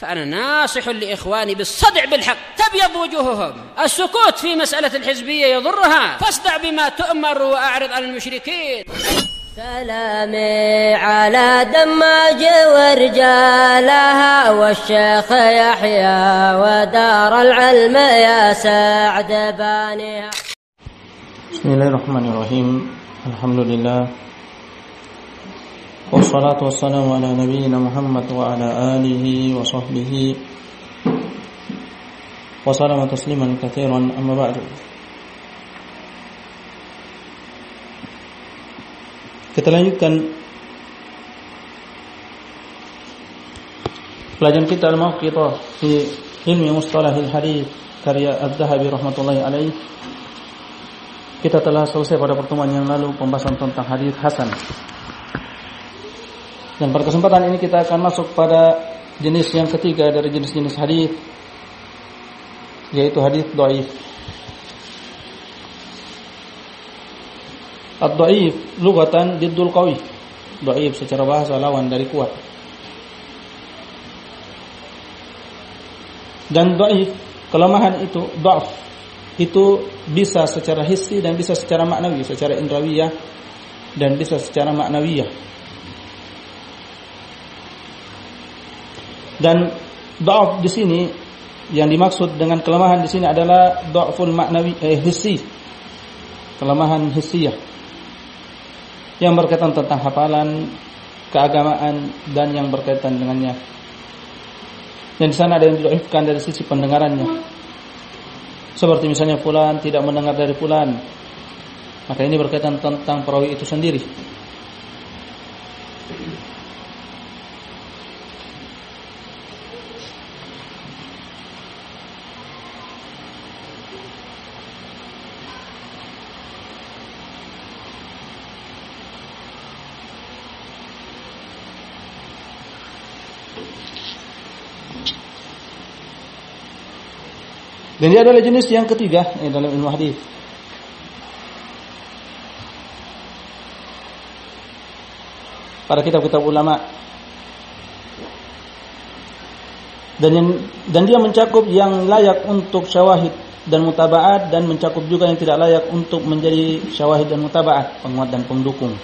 فأنا ناصح لإخواني بالصدع بالحق تبيض وجوههم. السكوت في مسألة الحزبية يضرها، فاصدع بما تؤمر وأعرض عن المشركين. سلامي على دماج ورجالها والشيخ يحيى ودار العلم يا سعد بانها. بسم الله الرحمن الرحيم. الحمد لله والصلاة والسلام على نبينا محمد وعلى آله وصحبه وسلم تسليما كثيرا. أما بعد. Kita lanjutkan pelajaran kita al-mawqithah fi ilmi mustalahil hadits karya Adz-Dzahabi rahmatullahi alaih. Kita telah selesai pada pertemuan yang lalu pembahasan tentang hadits hasan. Dan pada kesempatan ini kita akan masuk pada jenis yang ketiga dari jenis-jenis hadits, yaitu hadits dhaif. Ad-dhaif lughatan diddul qawi. Dhaif secara bahasa lawan dari kuat. Dan dhaif, kelemahan itu, dhaf, itu bisa secara hissi dan bisa secara maknawi, secara indrawiyah dan bisa secara maknawiyah. Dan dhaf di sini yang dimaksud dengan kelemahan di sini adalah dhaful maknawi hissi. Kelemahan hissiyah yang berkaitan tentang hafalan, keagamaan dan yang berkaitan dengannya. Dan di sana ada yang didhaifkan dari sisi pendengarannya. Seperti misalnya fulan tidak mendengar dari fulan. Maka ini berkaitan tentang perawi itu sendiri. Dan dia adalah jenis yang ketiga dalam ilmu hadis. Pada kitab-kitab ulama. Dan dia mencakup yang layak untuk syawahid dan mutaba'at dan mencakup juga yang tidak layak untuk menjadi syawahid dan mutaba'at, penguat dan pendukung.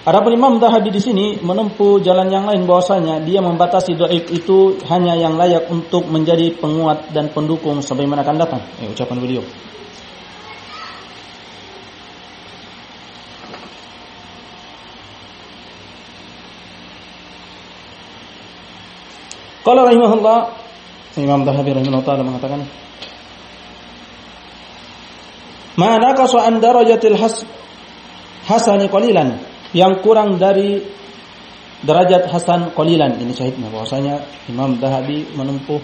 Adapun Imam Dzahabi di sini menempuh jalan yang lain, bahwasanya dia membatasi dhaif itu hanya yang layak untuk menjadi penguat dan pendukung sebagaimana akan datang. Ucapan beliau. Qala rahimahullah, Imam Dzahabi rahimahullah taala mengatakan, "Ma naqasa an darajatil hasani qalilan." Yang kurang dari derajat hasan qalilan. Ini syahidnya bahwasanya Imam Dzahabi menempuh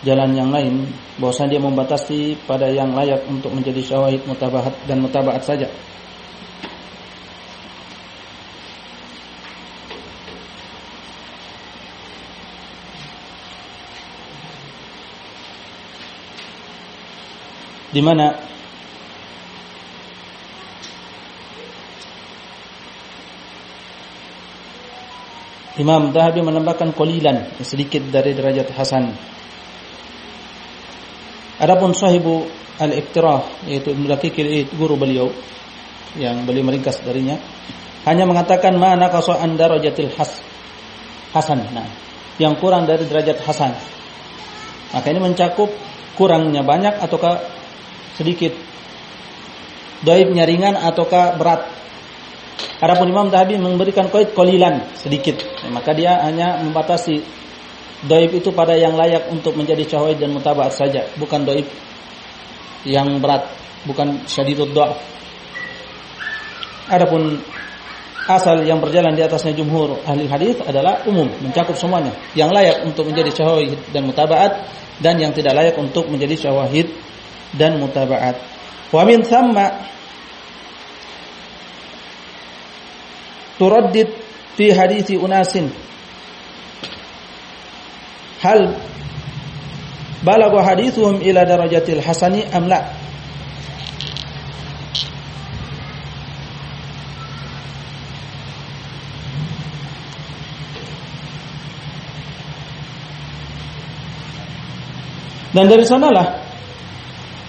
jalan yang lain, bahwasanya dia membatasi pada yang layak untuk menjadi syawahid, mutabahat dan mutabaat saja. Di mana Imam Dzahabi menambahkan qalilan, sedikit dari derajat hasan. Adapun sahibu al-Iqtirah, yaitu Ibnu Daqiq, guru beliau yang beliau meringkas darinya, hanya mengatakan ma naqasa an darajatil hasan. Nah, yang kurang dari derajat hasan. Maka ini mencakup kurangnya banyak ataukah sedikit, dhaifnya ringan ataukah berat. Adapun Imam Dzahabi memberikan qaid qalilan, sedikit. Maka dia hanya membatasi dhaif itu pada yang layak untuk menjadi syawahid dan mutabaat saja, bukan dhaif yang berat, bukan syadidud dhaf. Adapun asal yang berjalan di atasnya jumhur ahli hadis adalah umum, mencakup semuanya, yang layak untuk menjadi syawahid dan mutabaat dan yang tidak layak untuk menjadi syawahid dan mutabaat. Wa min thamma turaddid fi hadithi unasin hal balagha hadithuhum ila darajatil hasani am la. Dan dari sanalah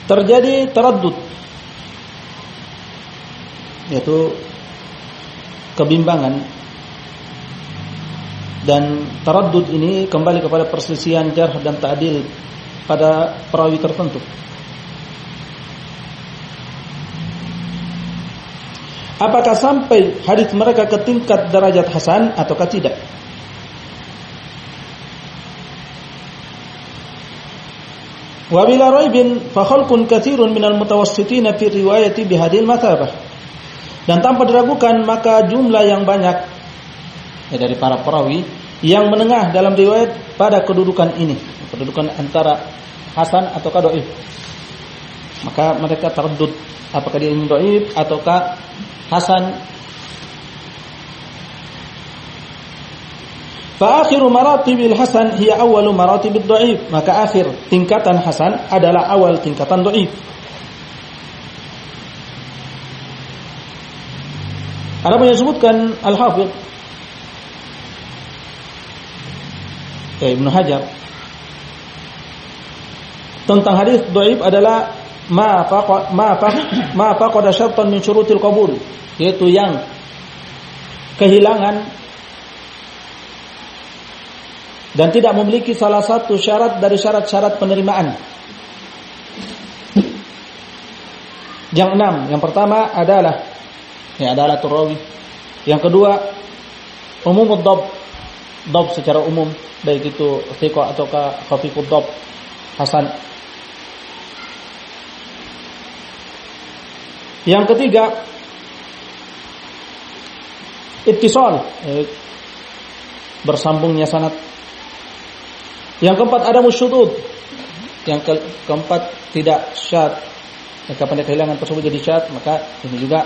terjadi taraddud, yaitu kebimbangan. Dan taraddud ini kembali kepada perselisihan jarh dan ta'dil pada perawi tertentu. Apakah sampai hadis mereka ke tingkat derajat hasan ataukah tidak? Wa bila raibin fa khalqun katsirun minal mutawassitin fi riwayati bihadil mathabah. Dan tanpa diragukan maka jumlah yang banyak dari para perawi yang menengah dalam riwayat pada kedudukan ini, kedudukan antara hasan ataukah dhaif. Maka mereka taraddud apakah dia ini dhaif ataukah hasan. Fa akhiru maratibil hasan hiya awwalu maratibid dhaif. Maka akhir tingkatan hasan adalah awal tingkatan dhaif. Ada yang disebutkan Al-Hafidz Ibnu Hajar tentang hadis dhaif adalah ma faqada syartan min syurutil qabul, yaitu yang kehilangan dan tidak memiliki salah satu syarat dari syarat-syarat penerimaan. Yang 6, yang pertama adalah turawi. Yang kedua, umumud dhab secara umum, baik itu thiqah ataukah khafifud dhab, hasan. Yang ketiga, ittisal, bersambungnya sanad. Yang keempat ada musyudud. Yang keempat tidak syad. Kapan dia kehilangan tersebut jadi syad, maka ini juga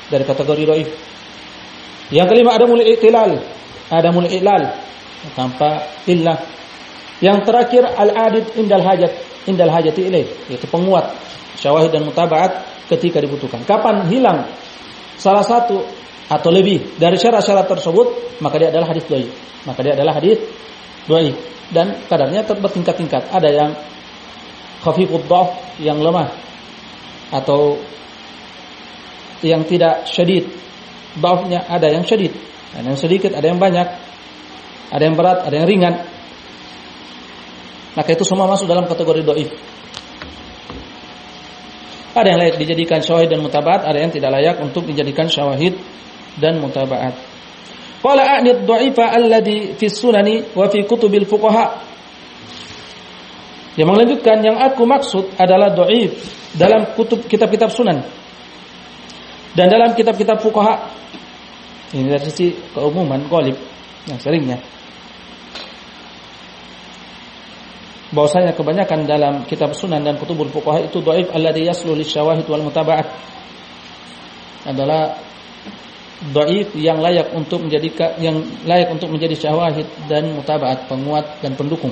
dari kategori dhaif. Yang kelima ada mulai i'lal tanpa illah. Yang terakhir al-adid indal hajati ilaih, yaitu penguat syawahid dan mutaba'at ketika dibutuhkan. Kapan hilang salah satu atau lebih dari syarat-syarat tersebut, maka dia adalah hadis dhaif. Dan kadarnya bertingkat-tingkat. Ada yang khafifud dhaf, yang lemah, atau yang tidak syadid dhafnya, ada yang syadid, ada yang sedikit, ada yang banyak, ada yang berat, ada yang ringan. Maka itu semua masuk dalam kategori dhaif. Ada yang layak dijadikan syawahid dan mutaba'at, ada yang tidak layak untuk dijadikan syawahid dan mutaba'at. Qala a'nid dha'ifa alladhi fi sunani wa fi kutubil fuqaha. Dia melanjutkan, yang aku maksud adalah dhaif dalam kitab-kitab sunan dan dalam kitab-kitab fuqaha. Ini dari sisi keumuman ghalib yang seringnya, bahwasanya kebanyakan dalam kitab sunan dan kutubul fuqaha itu dhaif alladhi yaslu lisyawahid wal mutaba'at, adalah dhaif yang layak untuk menjadi syawahid dan mutaba'at, penguat dan pendukung.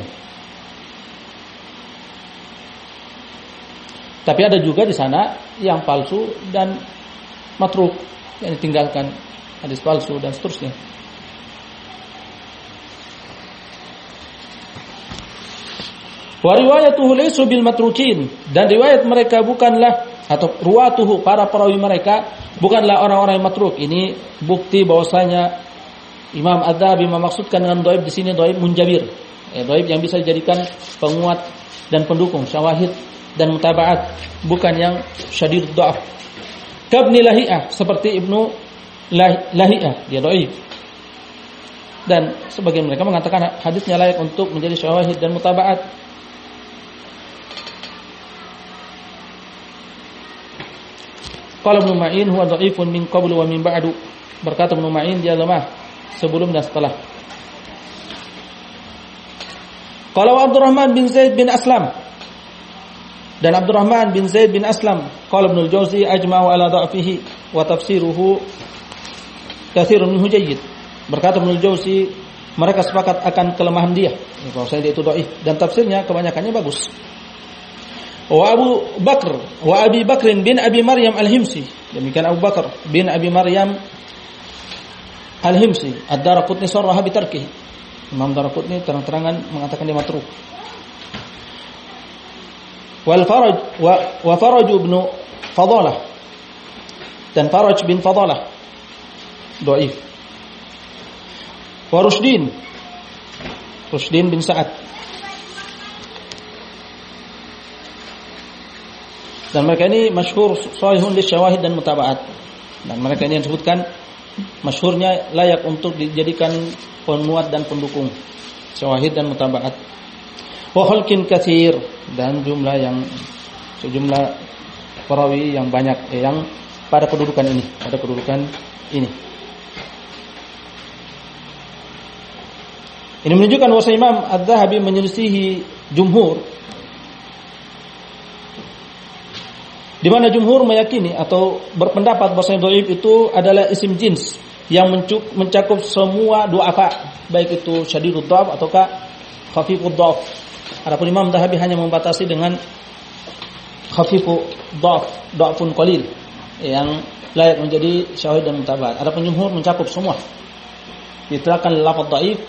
Tapi ada juga di sana yang palsu dan matruk, yang ditinggalkan, hadis palsu dan seterusnya. Wa riwayatuhu laysu bil matrukin, dan riwayat mereka bukanlah, atau ruwatuhu, para perawi mereka bukanlah orang-orang yang matruk. Ini bukti bahwasanya Imam Az-Zahabi memaksudkan dengan dhaif di sini dhaif munjabir, dhaif yang bisa dijadikan penguat dan pendukung, syawahid dan mutaba'at, bukan yang syadid dhaf. Kabni Lahiyah, seperti Ibnu Lahiyah, dia dhaif. Dan sebagian mereka mengatakan hadisnya layak untuk menjadi syawahid dan mutaba'at. Qala Ibnu Ma'in huwa dhaifun min qablu wa min ba'du. Berkata Ibnu Ma'in, dia lemah sebelum dan setelah. Qala Abdurrahman bin Zaid bin Aslam, dan Abdurrahman bin Zaid bin Aslam, qala Ibnu al-Jauzi ajma'u ala dha'fihi wa tafsiruhu katsirun minhu jayyid. Berkata Ibnu al-Jauzi, mereka sepakat akan kelemahan dia, bahwasanya dia itu dhaif, dan tafsirnya kebanyakannya bagus. Wa Abi Bakr bin Abi Maryam Al-Himsi, demikian Abu Bakar bin Abi Maryam Al-Himsi. Ad-Daraqutni sarraha bi tarkihi. Imam Daraqutni terang-terangan mengatakan dia matruk. wal Faraj wa Faraj bin Fadalah, dan Faraj bin Fadalah dhaif. Wa Rushdin bin Sa'ad, dan mereka ini masyhur sahihun li syawahid dan mutaba'at, dan mereka ini yang disebutkan masyhurnya layak untuk dijadikan penguat dan pendukung, syawahid dan mutaba'at. Wa khalqin katsir, dan sejumlah perawi yang banyak yang pada kedudukan ini. Ini menunjukkan bahwa Imam Az-Zahabi menyelisihi jumhur, di mana jumhur meyakini atau berpendapat bahwa dhaif itu adalah isim jins yang mencakup semua du'afa, baik itu syadidud dhaf ataukah khafifud dhaf. Adapun Imam Az-Zahabi hanya membatasi dengan khafifud dhaf, dhafun qalil, yang layak menjadi syahid dan mutabat. Adapun jumhur mencakup semua. Ditetapkan lafaz dhaif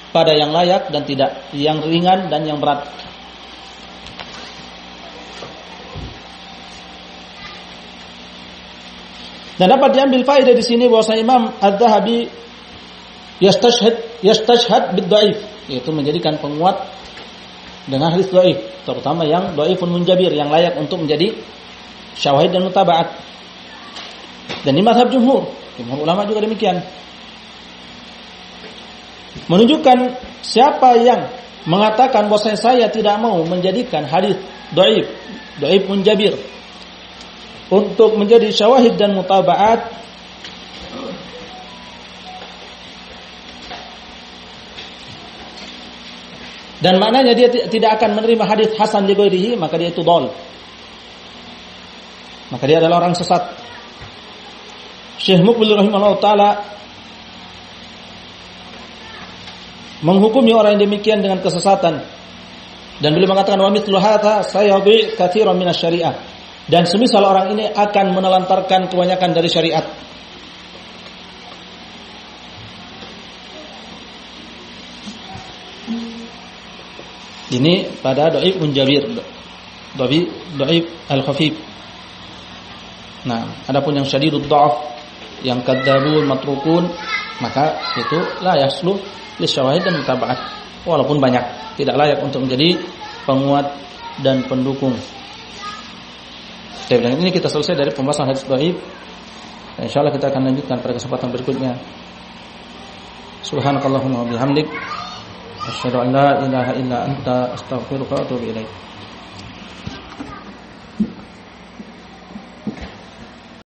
pada yang layak dan tidak, yang ringan dan yang berat. Dan dapat diambil faedah di sini bahwa Imam Az-Zahabi yastashhad bid-dhaif, yaitu menjadikan penguat dengan hadis dhaif, terutama yang dhaifun munjabir, yang layak untuk menjadi syawahid dan mutaba'at. Dan di mazhab jumhur ulama juga demikian. Menunjukkan siapa yang mengatakan bahwa saya tidak mau menjadikan hadis dhaif munjabir untuk menjadi syawahid dan mutaba'at, dan maknanya dia tidak akan menerima hadis hasan li ghairihi, maka dia itu dhal, maka dia adalah orang sesat. Syekh Muqbil rahimahullah taala menghukumi orang yang demikian dengan kesesatan, dan beliau mengatakan wa mithlu hadza sayadhi katsiran minas syariah, dan semisal orang ini akan menelantarkan kebanyakan dari syariat. Ini pada dhaif munjabir, dhaif al-khafif. Nah, adapun yang syadidud dhaf, yang kadzabun matrukun, maka itu la yasluh lisyawahid dan mutaba'at, walaupun banyak, tidak layak untuk menjadi penguat dan pendukung. Dan ini kita selesai dari pembahasan hadis dhaif. Insyaallah kita akan lanjutkan pada kesempatan berikutnya. Subhanakallahumma wa bihamdik, asyhadu an la ilaha illa anta, astaghfiruka wa atubu ilaik.